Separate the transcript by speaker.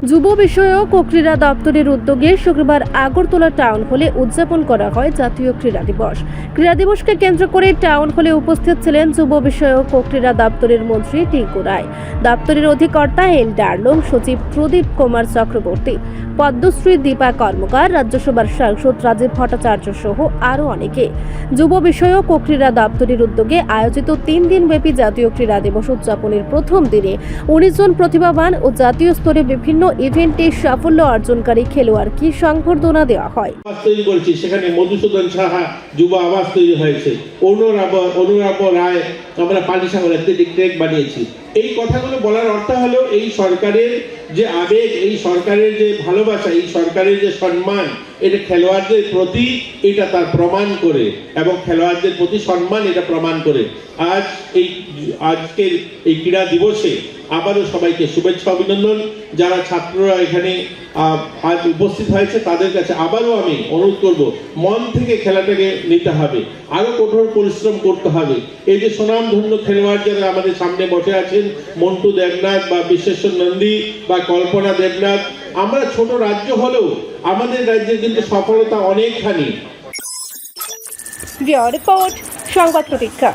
Speaker 1: যুব বিষয়ক ও ক্রীড়া দপ্তরের উদ্যোগে শুক্রবার আগরতলা টাউন হলে উদযাপন করা হয় জাতীয় ক্রীড়া দিবস। ক্রীড়া দিবসকে কেন্দ্র করে টাউন হলে উপস্থিত ছিলেন যুব বিষয়ক ও ক্রীড়া দপ্তরের মন্ত্রী টিঙ্কু রায়, দপ্তরের অধিকর্তা এল ডার্লং, সচিব প্রদীপ কুমার চক্রবর্তী, পদ্মশ্রী দীপা কর্মকার, রাজ্যসভার সাংসদ রাজীব ভট্টাচার্য সহ আরও অনেকে। যুব বিষয়ক ও ক্রীড়া দপ্তরের উদ্যোগে আয়োজিত 3 দিনব্যাপী জাতীয় ক্রীড়া দিবস উদযাপনের প্রথম দিনে 19 জন প্রতিভাবান ও জাতীয় স্তরে বিভিন্ন ইভেন্টে সাফল্য অর্জনকারী খেলোয়াড়কে সংবর্ধনা দেওয়া হয়।
Speaker 2: তৈরি করেছি, সেখানে মধুসূদন সাহা যুব আবাস তৈরি হয়েছে, অনুরাব রায় আমরা পালিসাগর অ্যাথলেটিক ট্র্যাক বানিয়েছি। এই কথাগুলো বলার অর্থ হলো এই সরকারের যে আবেগ, এই সরকারের যে ভালোবাসা, এই সরকারের যে সম্মান, এটা খেলোয়াড়দের প্রতি এটা তার প্রমাণ করে এবং খেলোয়াড়দের প্রতি সম্মান এটা প্রমাণ করে। আজকের এই ক্রীড়া দিবসে আবারও সবাইকে শুভেচ্ছা অভিনন্দন। যারা ছাত্ররা এখানে আজ উপস্থিত হয়েছে তাদের কাছে আবারও আমি অনুরোধ করব, মন থেকে খেলাটাকে নিতে হবে, আরো কঠোর পরিশ্রম করতে হবে। এই যে সুনামধন্য খেলোয়াড় যারা আমাদের সামনে বসে আছেন, মন্টু দেবনাথ বা বিশ্বেশ্বর নন্দী বা কল্পনা দেবনাথ, আমরা ছোট রাজ্য হলেও আমাদের রাজ্যের কিন্তু সফলতা অনেকখানি।
Speaker 1: রিপোর্ট সংবাদ প্রতীক্ষা।